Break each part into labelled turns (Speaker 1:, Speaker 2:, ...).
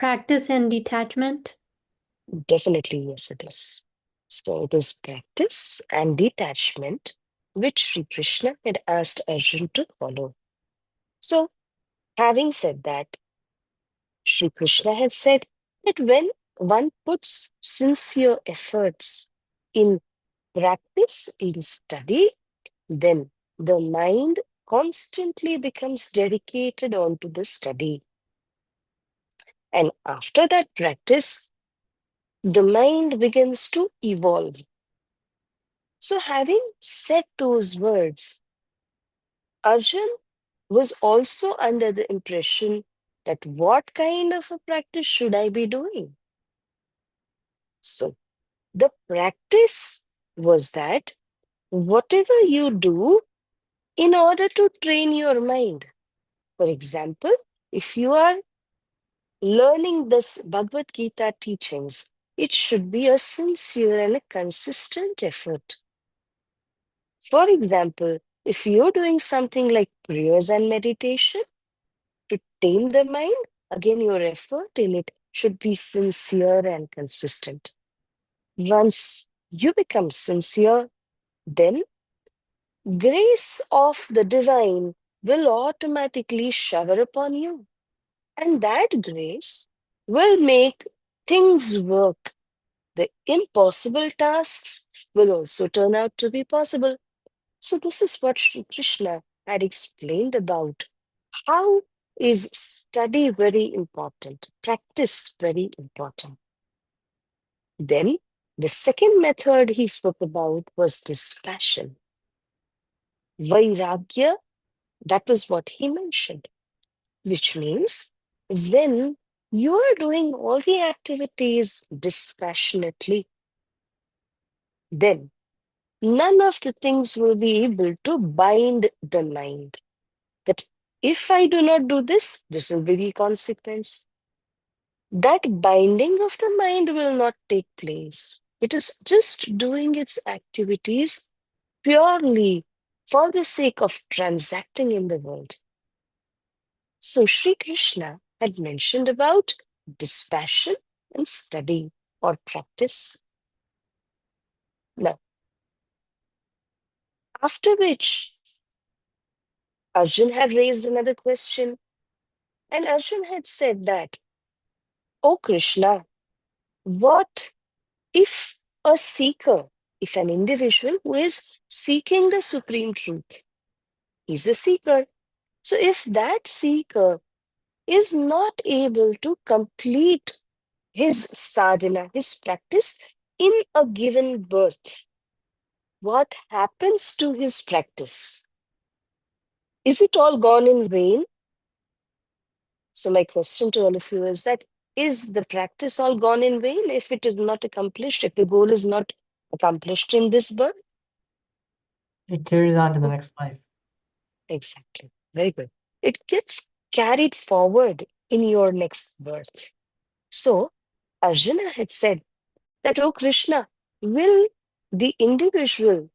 Speaker 1: Practice and detachment.
Speaker 2: Definitely, yes, it is. So it is practice and detachment which Sri Krishna had asked Arjun to follow. So, having said that, Sri Krishna had said that when one puts sincere efforts in practice, in study, then the mind constantly becomes dedicated onto the study. And after that practice, the mind begins to evolve. So, having said those words, Arjun was also under the impression that what kind of a practice should I be doing? So, the practice was that whatever you do in order to train your mind. For example, if you are learning this Bhagavad Gita teachings, it should be a sincere and a consistent effort. For example, if you're doing something like prayers and meditation to tame the mind, again, your effort in it should be sincere and consistent. Once you become sincere, then grace of the divine will automatically shower upon you. And that grace will make things work. The impossible tasks will also turn out to be possible. So, this is what Sri Krishna had explained about how is study very important, practice very important. Then, the second method he spoke about was dispassion. Vairagya, that was what he mentioned, which means when you are doing all the activities dispassionately, then none of the things will be able to bind the mind. That if I do not do this, this will be the consequence. That binding of the mind will not take place. It is just doing its activities purely for the sake of transacting in the world. So Sri Krishna had mentioned about dispassion and study or practice. Now, after which Arjun had raised another question, and Arjun had said that, "Oh Krishna, what if a seeker, if an individual who is seeking the supreme truth, is a seeker. So if that seeker is not able to complete his sadhana, his practice in a given birth, what happens to his practice? Is it all gone in vain?" So my question to all of you is that, is the practice all gone in vain if it is not accomplished, if the goal is not accomplished in this birth?
Speaker 3: It carries on to the next life.
Speaker 2: Exactly. Very good. It gets carried forward in your next birth. So Arjuna had said that, "Oh Krishna, will the individual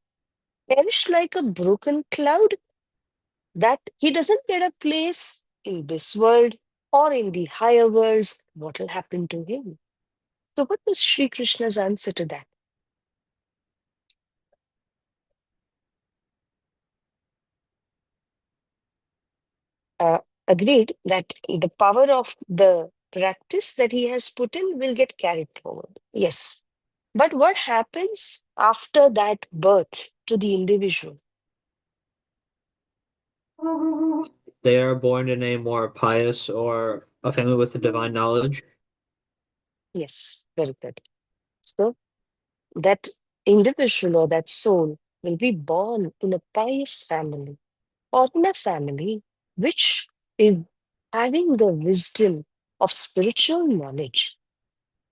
Speaker 2: perish like a broken cloud, that he doesn't get a place in this world or in the higher worlds? What will happen to him?" So what was Sri Krishna's answer to that? uh, Agreed that the power of the practice that he has put in will get carried forward. Yes. But what happens after that birth to the individual?
Speaker 4: They are born in a more pious or a family with a divine knowledge.
Speaker 2: Yes, very good. So that individual or that soul will be born in a pious family or in a family which is having the wisdom of spiritual knowledge.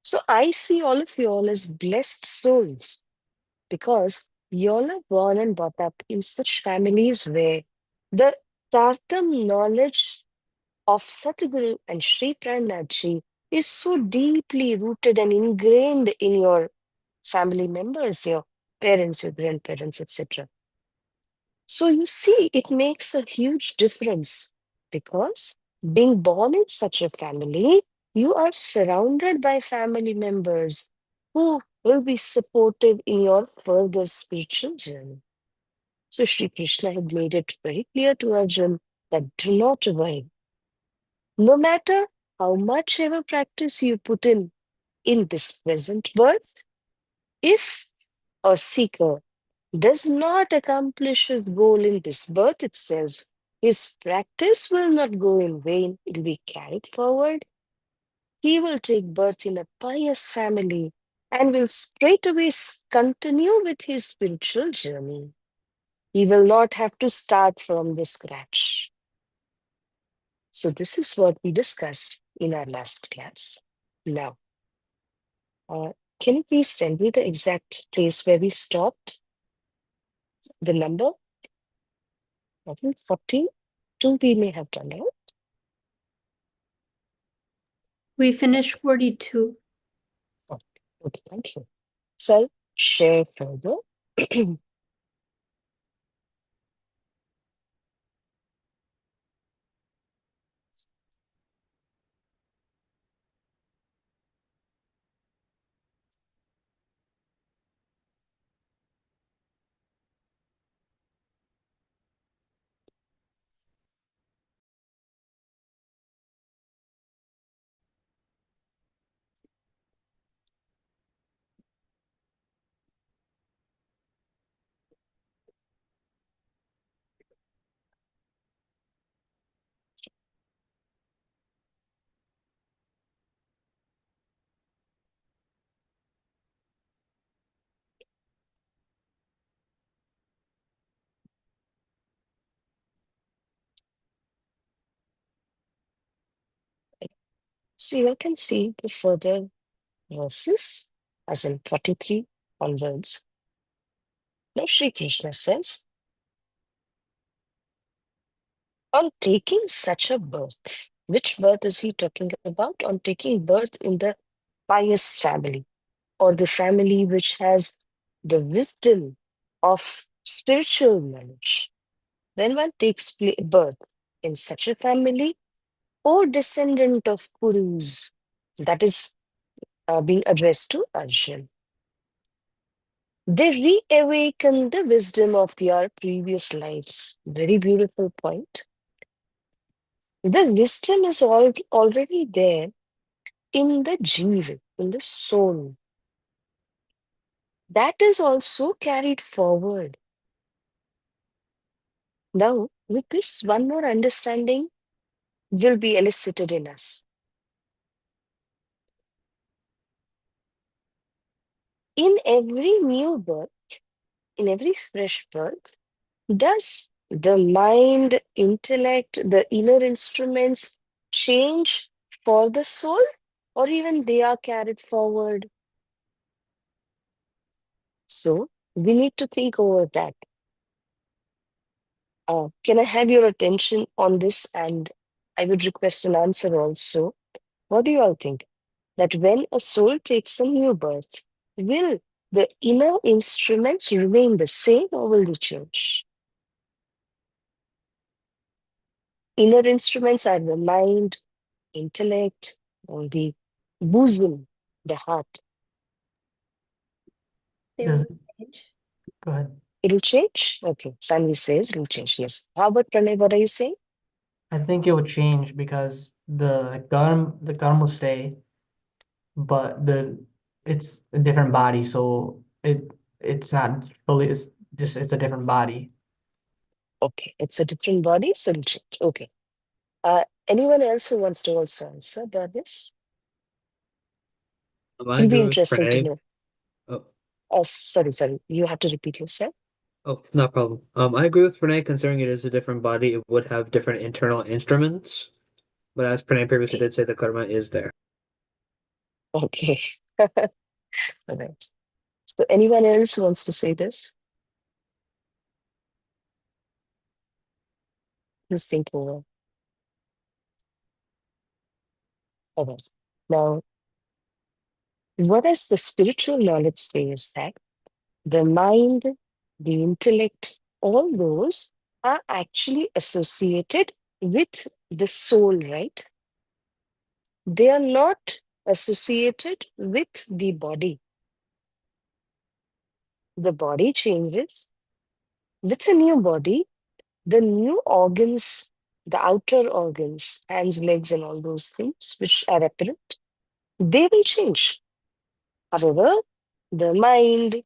Speaker 2: So I see all of you all as blessed souls because you all are born and brought up in such families where the Tartam knowledge of Satguru and Sri Pranaji is so deeply rooted and ingrained in your family members, your parents, your grandparents, etc. So you see, it makes a huge difference because being born in such a family You are surrounded by family members who will be supportive in your further spiritual journey. So Sri Krishna had made it very clear to Arjun that do not worry. No matter how much ever practice you put in this present birth, if a seeker does not accomplish his goal in this birth itself, his practice will not go in vain, it will be carried forward. He will take birth in a pious family and will straightaway continue with his spiritual journey. He will not have to start from the scratch. So, this is what we discussed in our last class. Now, can you please tell me the exact place where we stopped? The number? I think 42 we may have done, right?
Speaker 1: We finished 42.
Speaker 2: Okay, thank you. So, I'll share further. So, you can see the further verses, as in 43 onwards. Now, Sri Krishna says, on taking such a birth, which birth is he talking about? On taking birth in the pious family, or the family which has the wisdom of spiritual knowledge. When one takes birth in such a family, or descendant of Kurus, that is being addressed to Arjun, they reawaken the wisdom of their previous lives. Very beautiful point. The wisdom is already there in the jiva, in the soul. That is also carried forward. Now, with this, one more understanding will be elicited in us. In every new birth, in every fresh birth, does the mind, intellect, the inner instruments change for the soul, or even they are carried forward? So, we need to think over that. Can I have your attention on this? And I would request an answer also. What do you all think? That when a soul takes a new birth, will the inner instruments remain the same or will they change? Inner instruments are the mind, intellect, or the bosom, the heart.
Speaker 1: They
Speaker 3: Does
Speaker 1: will change.
Speaker 3: Go ahead.
Speaker 2: It'll change? Okay. Sanvi says it'll change. Yes. How about Pranay? What are you saying?
Speaker 3: I think it would change because the karma will stay, but it's a different body, so it's not fully it's a different body.
Speaker 2: Okay. It's a different body, so it'll change. Okay. Anyone else who wants to also answer about this?
Speaker 4: I
Speaker 2: It'll be
Speaker 4: agree with
Speaker 2: interesting to
Speaker 4: Pranay.
Speaker 2: know.
Speaker 4: Oh,
Speaker 2: Sorry. You have to repeat yourself.
Speaker 4: oh, no problem. I agree with Pranay considering it is a different body, it would have different internal instruments. But as Pranay previously
Speaker 2: Okay.
Speaker 4: did say, the karma is there.
Speaker 2: Okay. All right. So anyone else who wants to say this? Please think over. All right. Now, what does the spiritual knowledge say is that the mind, the intellect, all those are actually associated with the soul, right? They are not associated with the body. The body changes. With a new body, the new organs, the outer organs, hands, legs, and all those things which are apparent, they will change. However, the mind,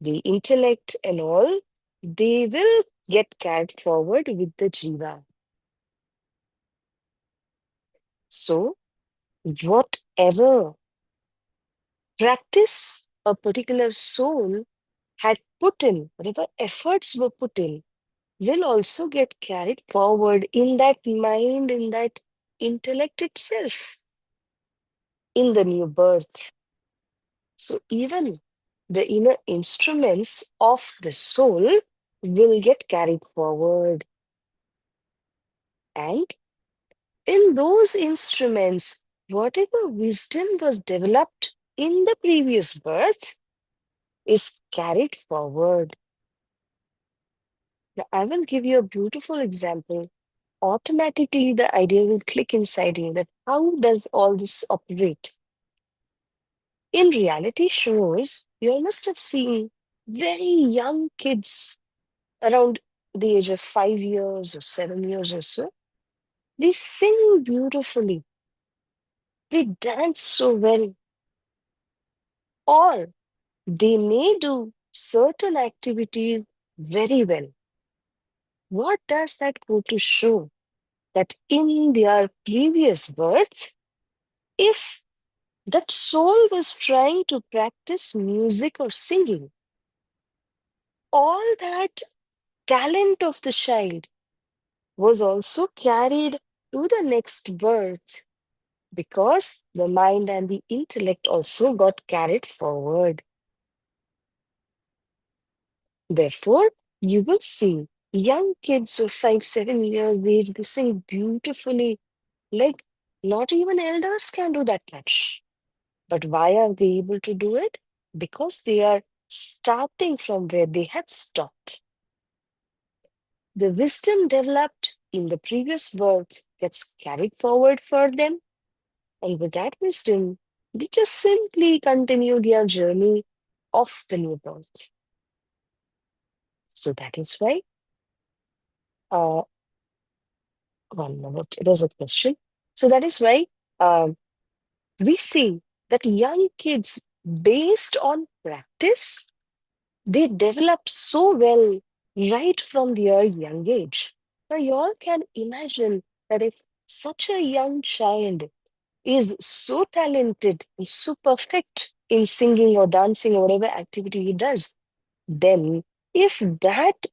Speaker 2: the intellect, and all, they will get carried forward with the jiva. So, whatever practice a particular soul had put in, whatever efforts were put in, will also get carried forward in that mind, in that intellect itself, in the new birth. So even the inner instruments of the soul will get carried forward. And in those instruments, whatever wisdom was developed in the previous birth is carried forward. Now, I will give you a beautiful example. Automatically, the idea will click inside you that how does all this operate? In reality shows, you must have seen very young kids around the age of 5 years or 7 years or so. They sing beautifully, they dance so well, or they may do certain activities very well. What does that go to show? That in their previous birth, if that soul was trying to practice music or singing, all that talent of the child was also carried to the next birth because the mind and the intellect also got carried forward. Therefore, you will see young kids of 5, 7 years age, they sing beautifully, like not even elders can do that much. But why are they able to do it? Because they are starting from where they had stopped. The wisdom developed in the previous birth gets carried forward for them, and with that wisdom, they just simply continue their journey of the new birth. So that is why, uh, 1 minute, there's a question. So that is why we see that young kids, based on practice, they develop so well right from their young age. Now, you all can imagine that if such a young child is so talented and so perfect in singing or dancing or whatever activity he does, then if that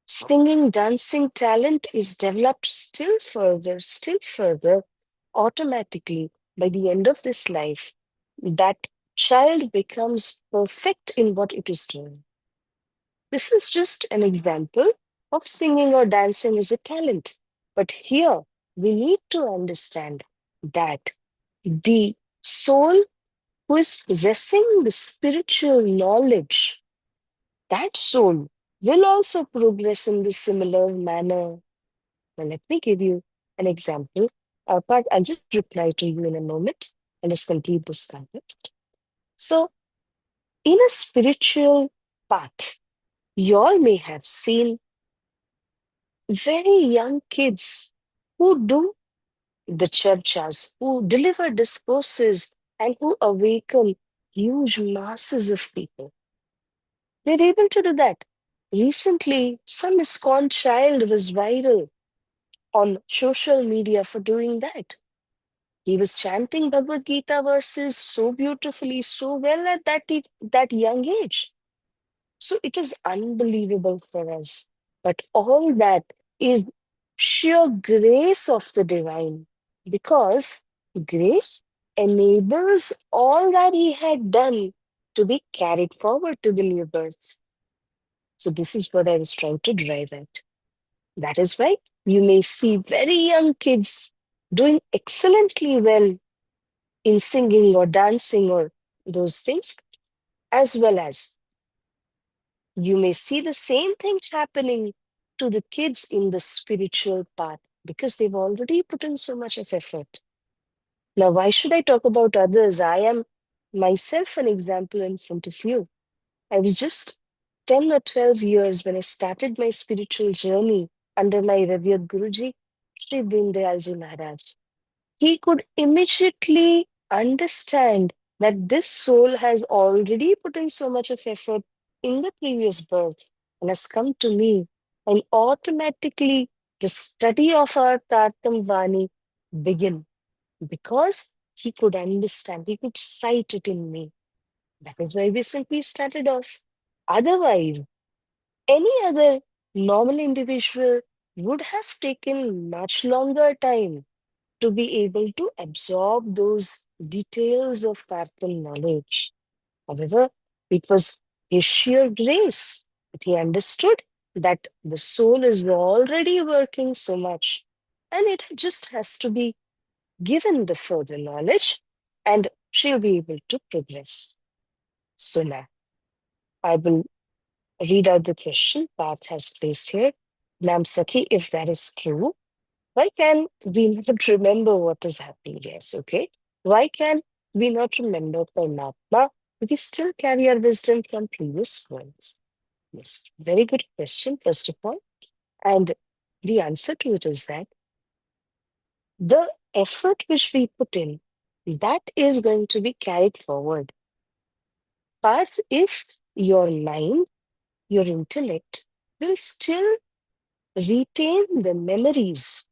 Speaker 2: singing, dancing talent is developed still further, automatically by the end of this life, that child becomes perfect in what it is doing. This is just an example of singing or dancing as a talent. But here we need to understand that the soul who is possessing the spiritual knowledge, that soul will also progress in the similar manner. Now, let me give you an example. But I'll just reply to you in a moment and just complete this context. So, in a spiritual path, you all may have seen very young kids who do the churchas, who deliver discourses, and who awaken huge masses of people. They're able to do that. Recently, some ISKCON child was viral on social media for doing that. He was chanting Bhagavad-Gita verses so beautifully, so well at that young age. So it is unbelievable for us. But all that is sheer grace of the divine, because grace enables all that he had done to be carried forward to the new births. So this is what I was trying to drive at. That is why you may see very young kids doing excellently well in singing or dancing or those things, as well as you may see the same thing happening to the kids in the spiritual path because they've already put in so much of effort. Now, why should I talk about others? I am myself an example in front of you. I was just 10 or 12 years when I started my spiritual journey under my revered Guruji, Sri Dindayalji Maharaj. He could immediately understand that this soul has already put in so much of effort in the previous birth and has come to me, and automatically the study of our Tartam Vani begin because he could understand, he could sight it in me. That is why we simply started off. Otherwise, any other normal individual would have taken much longer time to be able to absorb those details of Kartan knowledge. However, it was his sheer grace that he understood that the soul is already working so much and it just has to be given the further knowledge and she'll be able to progress. So now, I will read out the question Parth has placed here. Ma'am Sakhi, if that is true, why can we not remember what is happening? Yes, okay. Why can we not remember Paramatma if we still carry our wisdom from previous worlds? Yes, very good question, first of all. And the answer to it is that the effort which we put in, that is going to be carried forward. Parth, if your mind, your intellect will still retain the memories,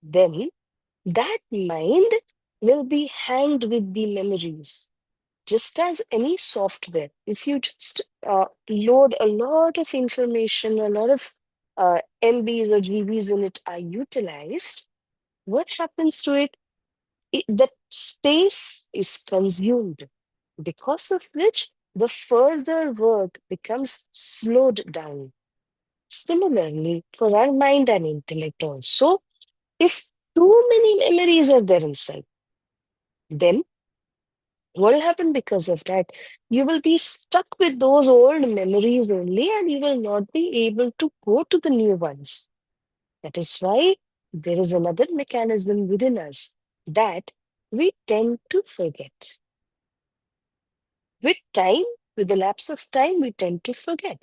Speaker 2: then that mind will be hanged with the memories. Just as any software, if you just load a lot of information, a lot of MBs or GBs in it are utilized, what happens to it? That space is consumed, because of which the further work becomes slowed down. Similarly, for our mind and intellect also, if too many memories are there inside, then what will happen because of that? You will be stuck with those old memories only and you will not be able to go to the new ones. That is why there is another mechanism within us that we tend to forget. With time, with the lapse of time, we tend to forget.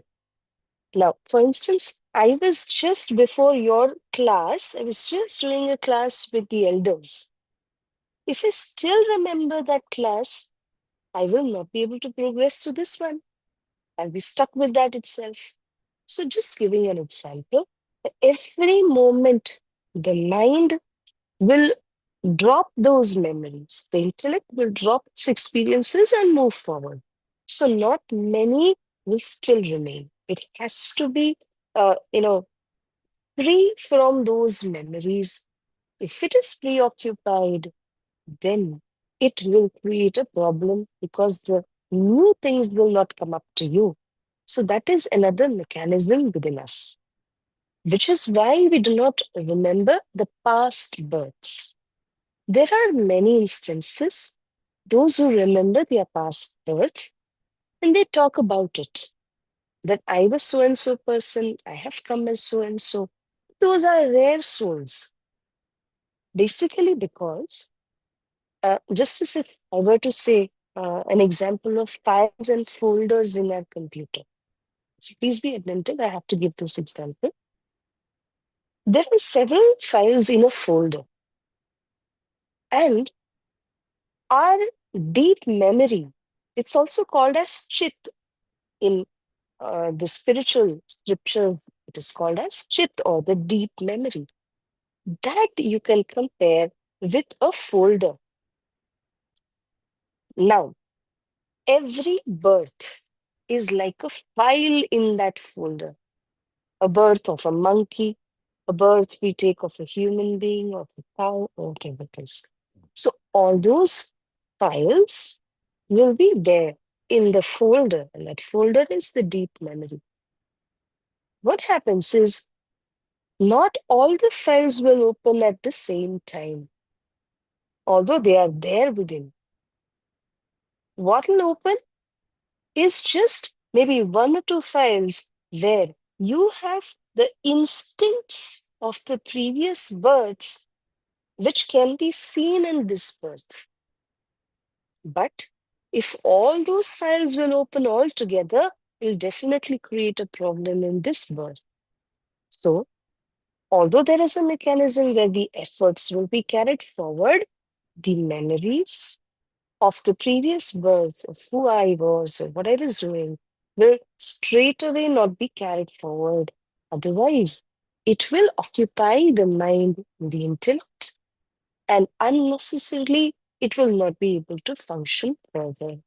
Speaker 2: Now, for instance, I was just before your class, I was just doing a class with the elders. If I still remember that class, I will not be able to progress to this one. I'll be stuck with that itself. So, just giving an example, every moment the mind will drop those memories, the intellect will drop its experiences and move forward. So, not many will still remain. It has to be, free from those memories. If it is preoccupied, then it will create a problem because the new things will not come up to you. So that is another mechanism within us, which is why we do not remember the past births. There are many instances, those who remember their past birth, and they talk about it, that I was so and so person, I have come as so and so. Those are rare souls, basically because just as if I were to say an example of files and folders in our computer. So please be attentive, I have to give this example. There are several files in a folder, and our deep memory, it's also called as chit in the spiritual scriptures, it is called as chit or the deep memory. That you can compare with a folder. Now, every birth is like a file in that folder. A birth of a monkey, a birth we take of a human being, of a cow, or whatever it is. So all those files will be there in the folder, and that folder is the deep memory. What happens is not all the files will open at the same time, although they are there within. What will open is just maybe one or two files where you have the instincts of the previous births which can be seen in this birth. But if all those files will open all together, it will definitely create a problem in this birth. So, although there is a mechanism where the efforts will be carried forward, the memories of the previous birth, of who I was or what I was doing, will straight away not be carried forward. Otherwise, it will occupy the mind, the intellect, and unnecessarily it will not be able to function further.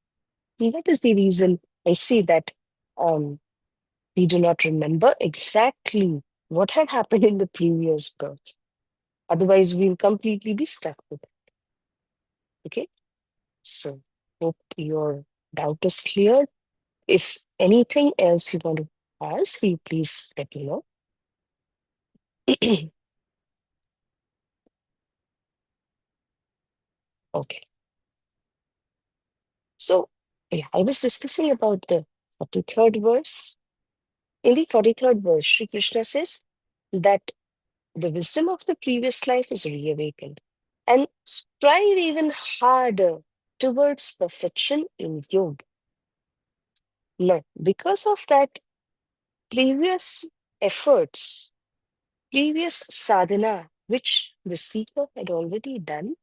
Speaker 2: And that is the reason I see that we do not remember exactly what had happened in the previous birth. Otherwise, we'll completely be stuck with it. Okay? So, hope your doubt is clear. If anything else you want to ask, you please let me know. Okay. So, yeah, I was discussing about the 43rd verse. In the 43rd verse, Sri Krishna says that the wisdom of the previous life is reawakened and strive even harder towards perfection in yoga. Now, because of that previous efforts, previous sadhana, which the seeker had already done,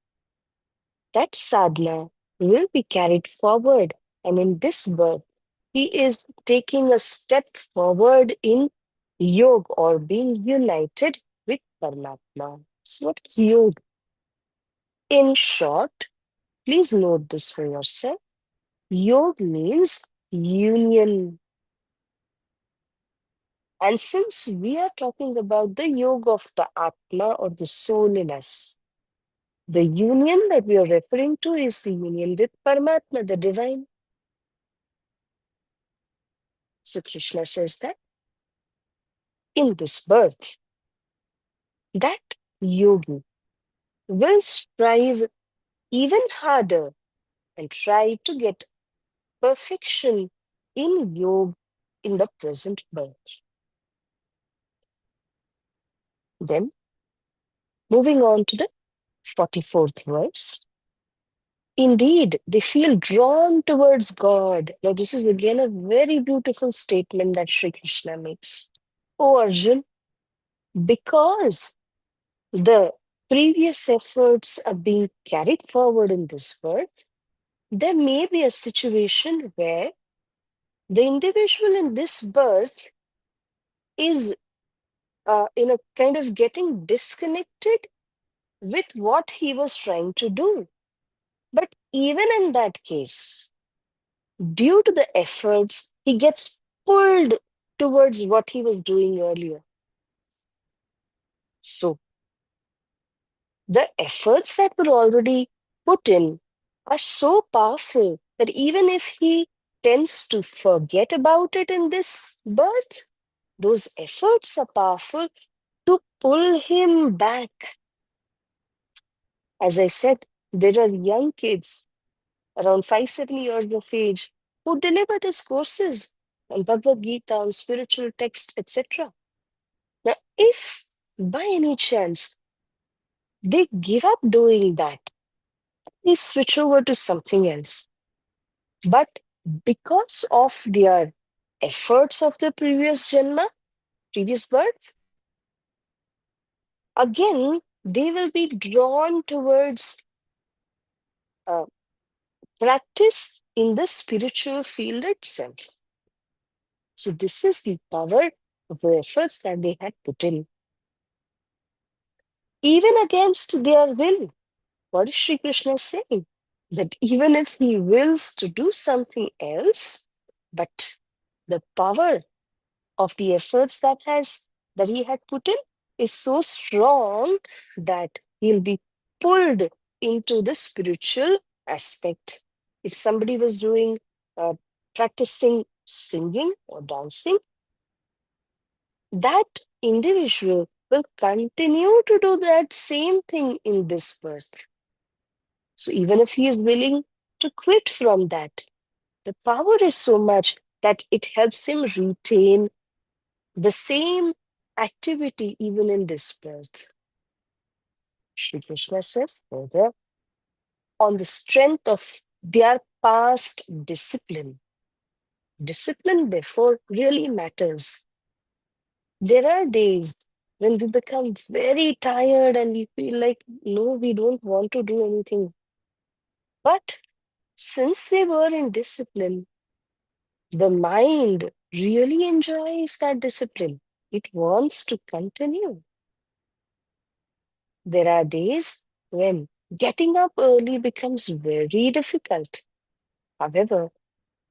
Speaker 2: that sadhana will be carried forward. And in this birth, he is taking a step forward in yoga or being united with Paramatma. So, what is yoga? In short, please note this for yourself. Yoga means union. And since we are talking about the yoga of the Atma or the soul in us, the union that we are referring to is the union with Paramatma, the divine. So Krishna says that in this birth, that yogi will strive even harder and try to get perfection in yoga in the present birth. Then, moving on to the 44th verse. Indeed, they feel drawn towards God. Now, this is again a very beautiful statement that Sri Krishna makes. Oh, Arjun, because the previous efforts are being carried forward in this birth, there may be a situation where the individual in this birth is in a kind of getting disconnected with what he was trying to do. But even in that case, due to the efforts, he gets pulled towards what he was doing earlier. So, the efforts that were already put in are so powerful that even if he tends to forget about it in this birth, those efforts are powerful to pull him back. As I said, there are young kids around 5-7 years of age who deliver his courses on Bhagavad-Gita, on spiritual texts, etc. Now, if by any chance they give up doing that, they switch over to something else. But because of their efforts of the previous Janma, previous birth, again, they will be drawn towards uh, practice in the spiritual field itself. So, this is the power of the efforts that they had put in. Even against their will. What is Sri Krishna saying? That even if he wills to do something else, but the power of the efforts that he had put in is so strong that he'll be pulled into the spiritual aspect. If somebody was doing practicing singing or dancing, that individual will continue to do that same thing in this birth. So even if he is willing to quit from that, the power is so much that it helps him retain the same activity even in this birth. Shri Krishna says further, on the strength of their past discipline. Discipline, therefore, really matters. There are days when we become very tired and we feel like, no, we don't want to do anything. But since we were in discipline, the mind really enjoys that discipline. It wants to continue. There are days when getting up early becomes very difficult. However,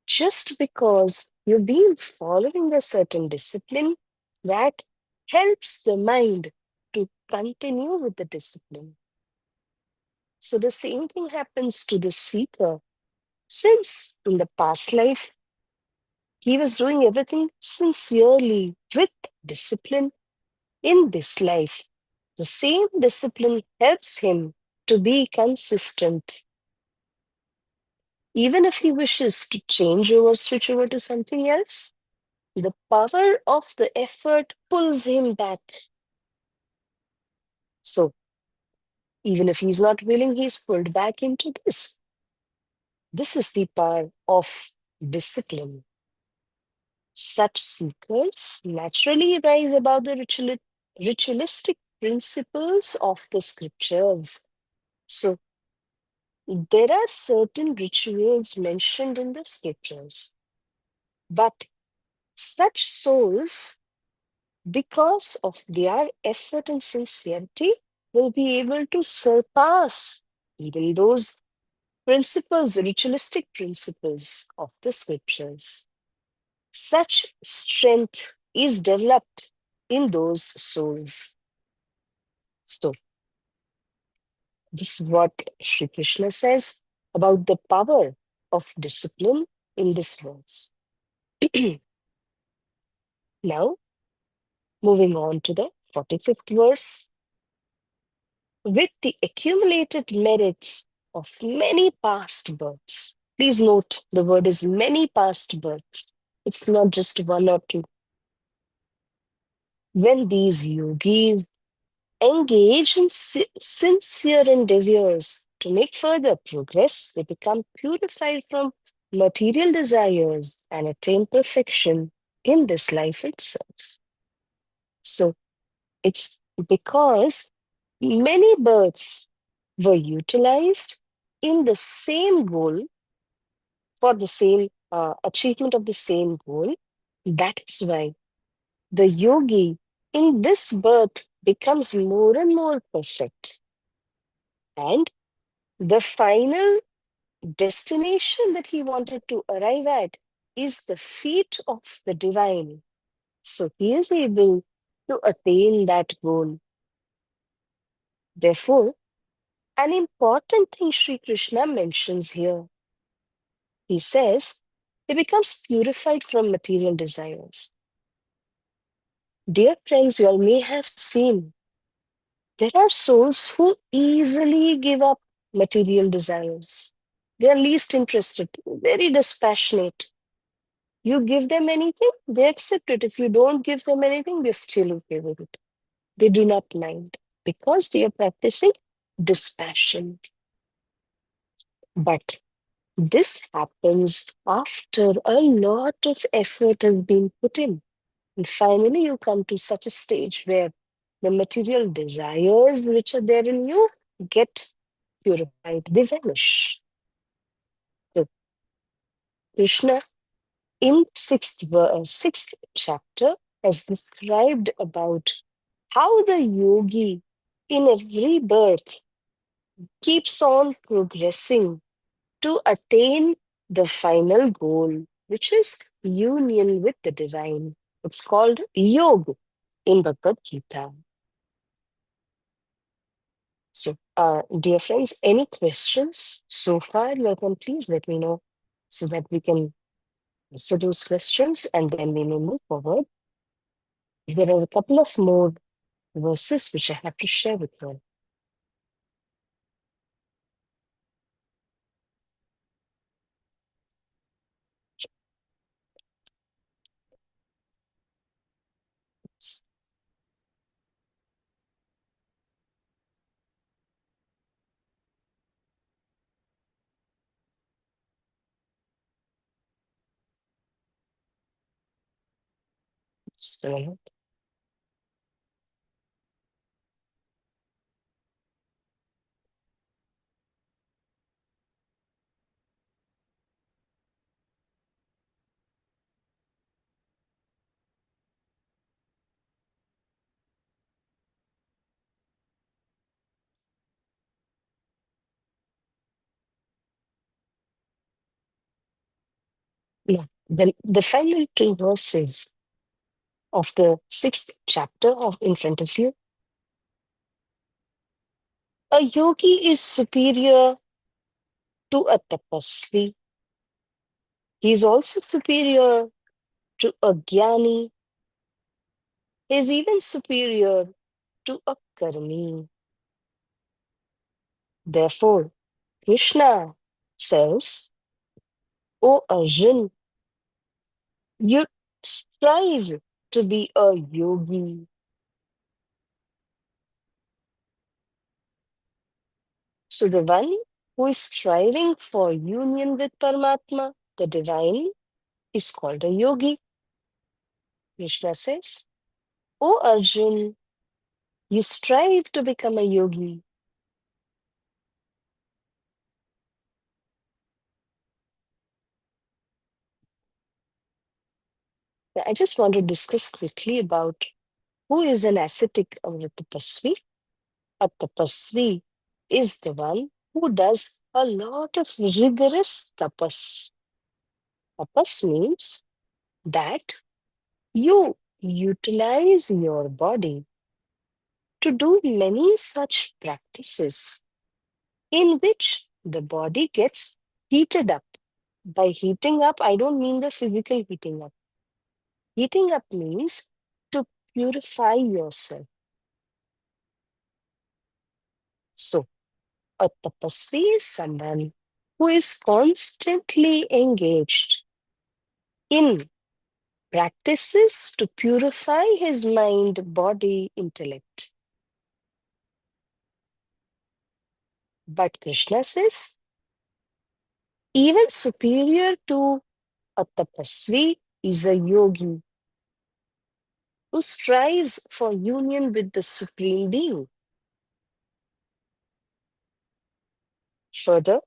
Speaker 2: just because you've been following a certain discipline, that helps the mind to continue with the discipline. So the same thing happens to the seeker. Since in the past life, he was doing everything sincerely with discipline, in this life, the same discipline helps him to be consistent. Even if he wishes to change over, switch over to something else, the power of the effort pulls him back. So, even if he's not willing, he's pulled back into this. This is the power of discipline. Such seekers naturally rise above the ritualistic principles of the scriptures. So, there are certain rituals mentioned in the scriptures, but such souls, because of their effort and sincerity, will be able to surpass even those principles, ritualistic principles of the scriptures. Such strength is developed in those souls. So, this is what Sri Krishna says about the power of discipline in this verse. Now, moving on to the 45th verse. With the accumulated merits of many past births. Please note the word is many past births. It's not just one or two. When these yogis engage in sincere endeavors to make further progress, they become purified from material desires and attain perfection in this life itself. So it's because many births were utilized in the same goal for the same achievement of the same goal. That is why the yogi in this birth becomes more and more perfect. And the final destination that he wanted to arrive at is the feet of the divine. So he is able to attain that goal. Therefore, an important thing Sri Krishna mentions here. He says he becomes purified from material desires. Dear friends, you all may have seen there are souls who easily give up material desires. They are least interested, very dispassionate. You give them anything, they accept it. If you don't give them anything, they're still okay with it. They do not mind because they are practicing dispassion. But this happens after a lot of effort has been put in. And finally, you come to such a stage where the material desires which are there in you get purified, they vanish. So, Krishna, in sixth chapter, has described about how the yogi in every birth keeps on progressing to attain the final goal, which is union with the divine. It's called yoga in Bhagavad-Gita. So, dear friends, any questions so far? Welcome, please let me know so that we can answer those questions and then we may move forward. There are a couple of more verses which I have to share with you. Just a minute. Yeah. The final two verses of the sixth chapter in front of you. A yogi is superior to a tapasvi. He is also superior to a jnani. He is even superior to a karmi. Therefore, Krishna says, O Arjun, you strive to be a yogi. So the one who is striving for union with Paramatma, the divine, is called a yogi. Krishna says, O Arjun, you strive to become a yogi. Now, I just want to discuss quickly about who is an ascetic or a tapasvi. A tapasvi is the one who does a lot of rigorous tapas. Tapas means that you utilize your body to do many such practices in which the body gets heated up. By heating up, I don't mean the physical heating up. Heating up means to purify yourself. So, a tapasvi is someone who is constantly engaged in practices to purify his mind, body, intellect. But Krishna says, even superior to a tapasvi is a yogi who strives for union with the Supreme Being. Further,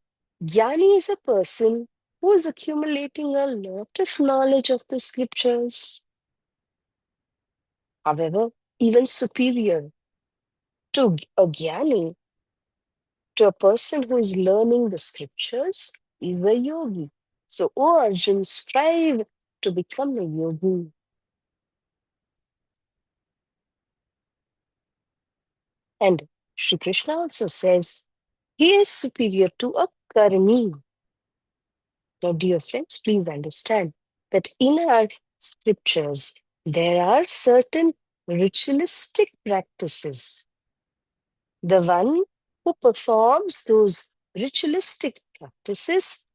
Speaker 2: Jnani is a person who is accumulating a lot of knowledge of the scriptures. However, even superior to a Jnani, to a person who is learning the scriptures, is a yogi. So, O Arjun, strive to become a yogi. And Shri Krishna also says, he is superior to a karmi. Now, dear friends, please understand that in our scriptures, there are certain ritualistic practices. The one who performs those ritualistic practices,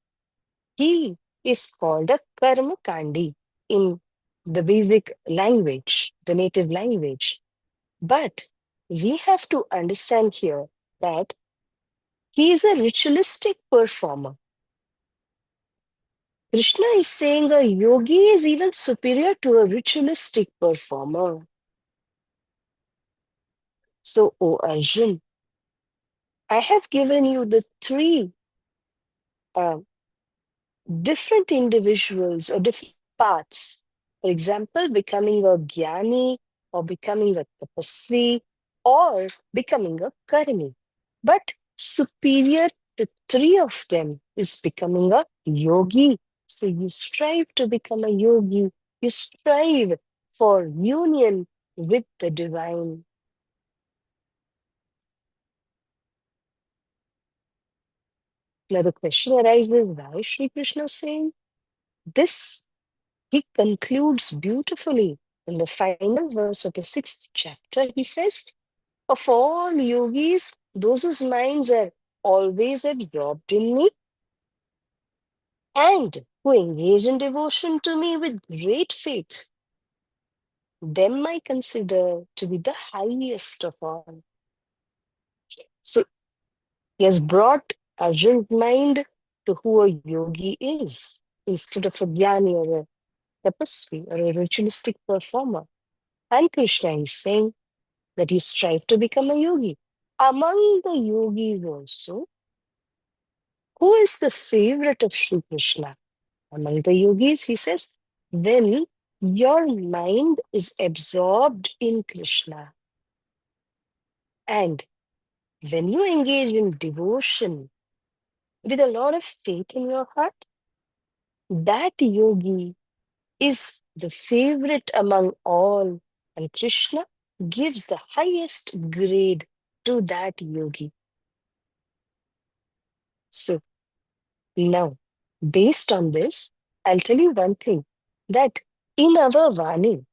Speaker 2: he is called a karma kandi in the basic language, the native language. But we have to understand here that he is a ritualistic performer. Krishna is saying a yogi is even superior to a ritualistic performer. So, O Arjun, I have given you the three uh, different individuals or different paths. For example, becoming a jnani or becoming a tapasvi or becoming a karmi. But superior to three of them is becoming a yogi. So you strive to become a yogi. You strive for union with the divine. Now the question arises, why is Sri Krishna saying this? He concludes beautifully in the final verse of the sixth chapter. He says, of all yogis, those whose minds are always absorbed in me and who engage in devotion to me with great faith, them I consider to be the highest of all. So he has brought Arjun's mind to who a yogi is instead of a jnani or a tapasvi or a ritualistic performer. And Krishna is saying that you strive to become a yogi. Among the yogis also, who is the favorite of Sri Krishna? Among the yogis, he says, when your mind is absorbed in Krishna and when you engage in devotion with a lot of faith in your heart, that yogi is the favorite among all, and Krishna gives the highest grade to that yogi. So now, based on this, I'll tell you one thing, that in our Vani,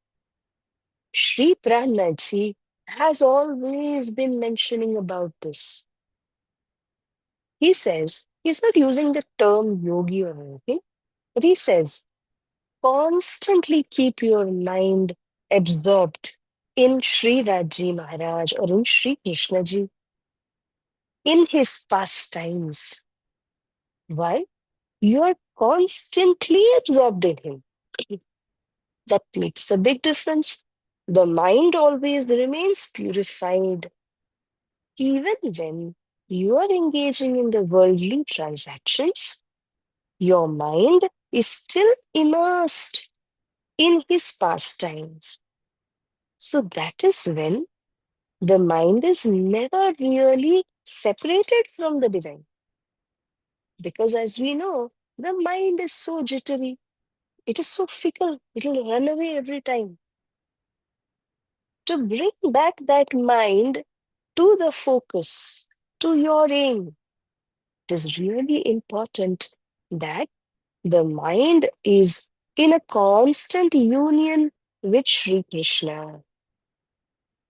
Speaker 2: Sri Pranaji has always been mentioning about this. He says, he's not using the term yogi or anything, but he says, constantly keep your mind absorbed in Sri Raji Maharaj or in Sri Krishna Ji, in his pastimes. Why? You are constantly absorbed in him. That makes a big difference. The mind always remains purified. Even when you are engaging in the worldly transactions, your mind is still immersed in his pastimes. So that is when the mind is never really separated from the divine. Because as we know, the mind is so jittery, it is so fickle, it will run away every time. To bring back that mind to the focus, to your aim, it is really important that the mind is in a constant union with Sri Krishna.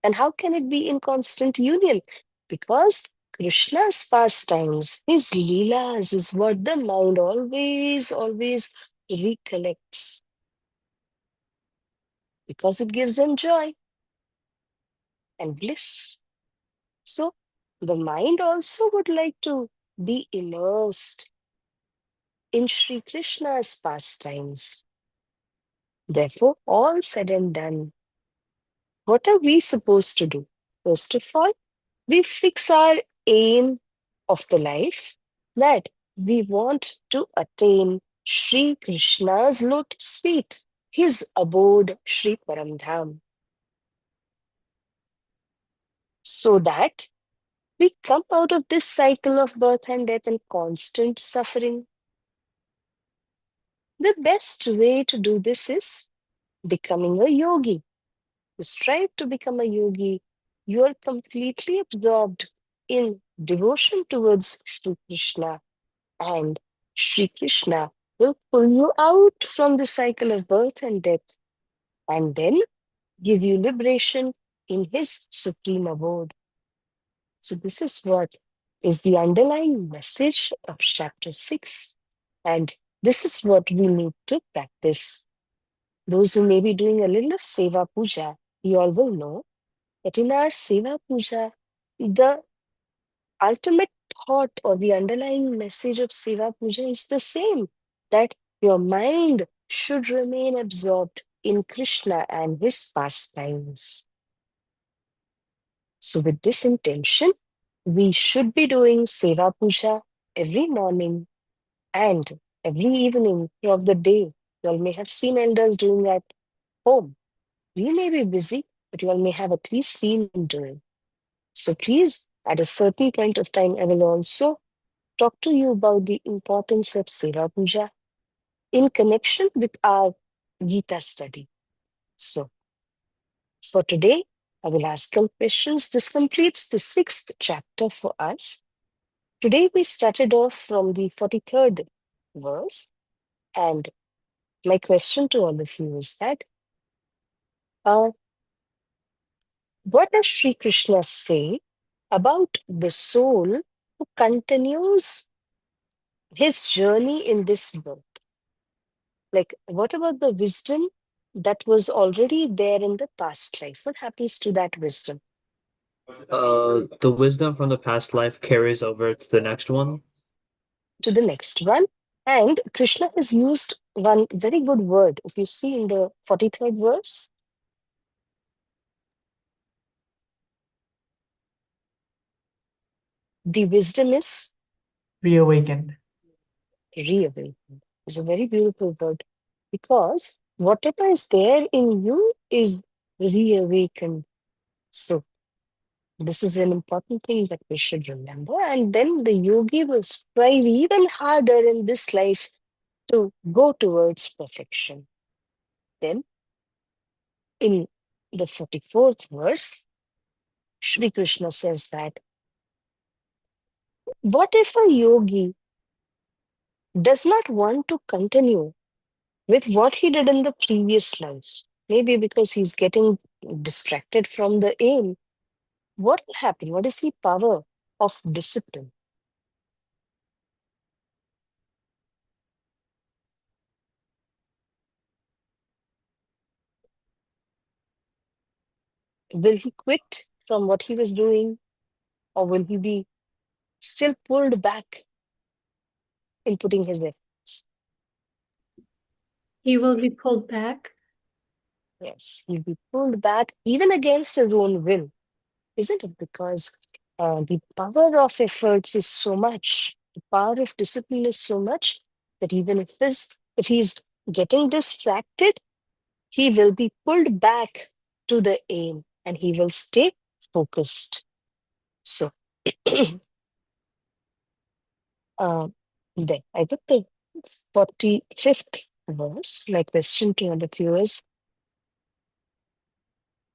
Speaker 2: And how can it be in constant union? Because Krishna's pastimes, his leelas, is what the mind always recollects. Because it gives him joy and bliss. So the mind also would like to be immersed in Sri Krishna's pastimes. Therefore, all said and done, what are we supposed to do? First of all, we fix our aim of the life that we want to attain Sri Krishna's lotus feet, his abode, Sri Paramdham, so that we come out of this cycle of birth and death and constant suffering. The best way to do this is becoming a yogi. You strive to become a yogi, you are completely absorbed in devotion towards Sri Krishna, and Sri Krishna will pull you out from the cycle of birth and death and then give you liberation in his supreme abode. So, this is what is the underlying message of chapter 6, and this is what we need to practice. Those who may be doing a little of Seva Puja, you all will know that in our Seva Puja, the ultimate thought or the underlying message of Seva Puja is the same, that your mind should remain absorbed in Krishna and his pastimes. So, with this intention, we should be doing Seva Puja every morning and every evening throughout the day. You all may have seen elders doing at home. We may be busy, but you all may have at least seen them doing. So please, at a certain point of time, I will also talk to you about the importance of Seva Puja in connection with our Gita study. So, for today, I will ask some questions. This completes the 6th chapter for us. Today, we started off from the 43rd verse, and my question to all of you is that uh, what does Sri Krishna say about the soul who continues his journey in this birth? Like, what about the wisdom that was already there in the past life? What happens to that wisdom?
Speaker 4: The wisdom from the past life carries over to the next one.
Speaker 2: To the next one? And Krishna has used one very good word. If you see in the 43rd verse, the wisdom is
Speaker 3: Reawakened.
Speaker 2: reawakened. It's a very beautiful word because whatever is there in you is reawakened. So, this is an important thing that we should remember. And then the yogi will strive even harder in this life to go towards perfection. Then, in the 44th verse, Shri Krishna says that what if a yogi does not want to continue with what he did in the previous life? Maybe because he's getting distracted from the aim. What will happen? What is the power of discipline? Will he quit from what he was doing, or will he be still pulled back in putting his efforts?
Speaker 1: He will be pulled back.
Speaker 2: Yes, he'll be pulled back even against his own will, isn't it? Because the power of efforts is so much, the power of discipline is so much that even if he's getting distracted, he will be pulled back to the aim and he will stay focused. So, uh, then I got the 45th verse. My question to all of you is,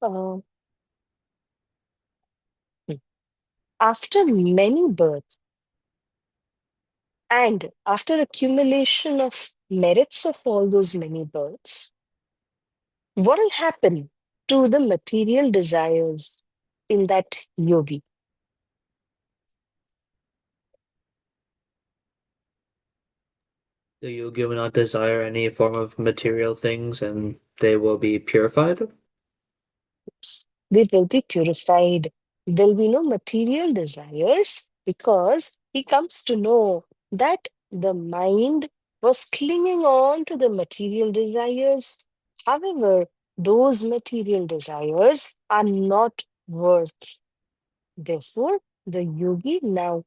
Speaker 2: uh, after many births and after accumulation of merits of all those many births, what will happen to the material desires in that yogi?
Speaker 4: The yogi will not desire any form of material things and they will be purified.
Speaker 2: They will be purified. There will be no material desires because he comes to know that the mind was clinging on to the material desires. However, those material desires are not worth. Therefore, the yogi now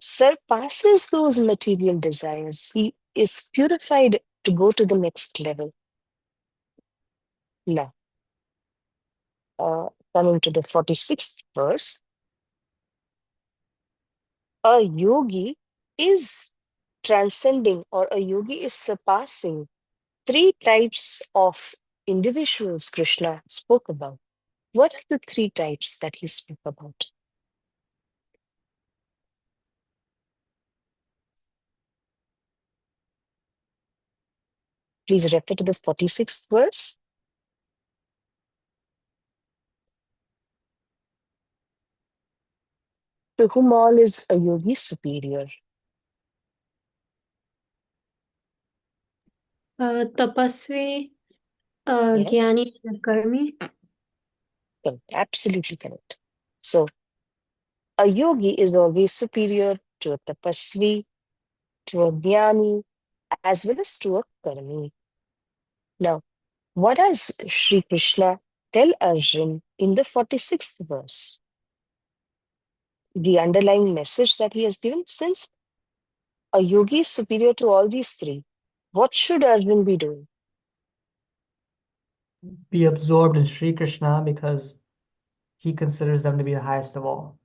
Speaker 2: surpasses those material desires. He is purified to go to the next level. Now, coming to the 46th verse, a yogi is transcending or a yogi is surpassing three types of individuals Krishna spoke about. What are the three types that he spoke about? Please repeat the 46th verse. To whom all is a yogi superior?
Speaker 1: Tapasvi,
Speaker 2: Yes,
Speaker 1: Gyani, and Karmi.
Speaker 2: correct, absolutely correct. So, a yogi is always superior to a tapasvi, to a jnani, as well as to a karmi. Now, what does Sri Krishna tell Arjun in the 46th verse? The underlying message that he has given, since a yogi is superior to all these three, what should Arjun be doing?
Speaker 3: Be absorbed in Sri Krishna because he considers them to be the highest of all.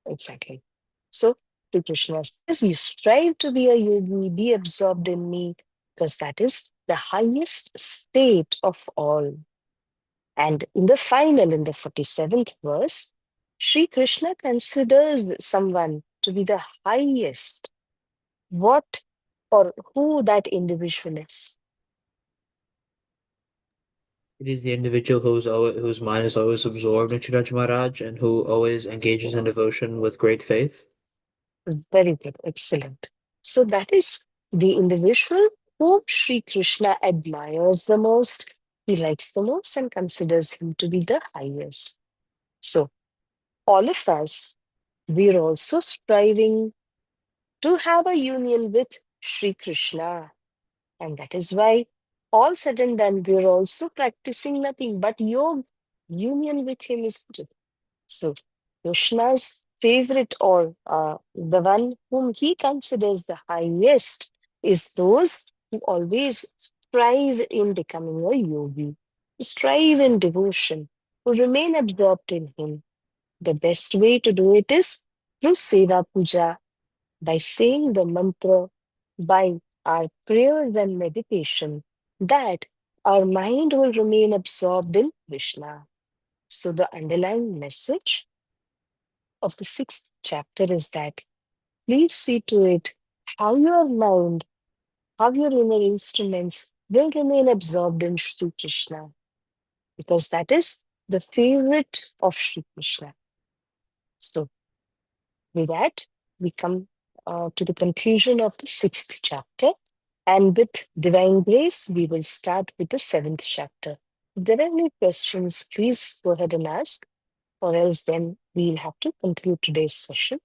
Speaker 2: Exactly. So, Sri Krishna says, you strive to be a yogi, be absorbed in me, because that is the highest state of all. And in the final, in the 47th verse, Sri Krishna considers someone to be the highest. What or who that individual is?
Speaker 4: It is the individual whose mind is always absorbed in Chiraj Maharaj and who always engages in devotion with great faith.
Speaker 2: Very good, excellent. So that is the individual whom Sri Krishna admires the most, he likes the most, and considers him to be the highest. So, all of us, we're also striving to have a union with Sri Krishna. And that is why, all said and done, we're also practicing nothing but yoga. Union with him is good. So, Krishna's favorite, or the one whom he considers the highest, is those who always strive in becoming a yogi, who strive in devotion, who remain absorbed in him. The best way to do it is through Seva Puja, by saying the mantra, by our prayers and meditation, that our mind will remain absorbed in Krishna. So, the underlying message of the sixth chapter is that please see to it how your mind, how your inner instruments will remain absorbed in Sri Krishna, because that is the favorite of Sri Krishna. So, with that, we come to the conclusion of the sixth chapter. And with divine grace, we will start with the seventh chapter. If there are any questions, please go ahead and ask, or else then we'll have to conclude today's session.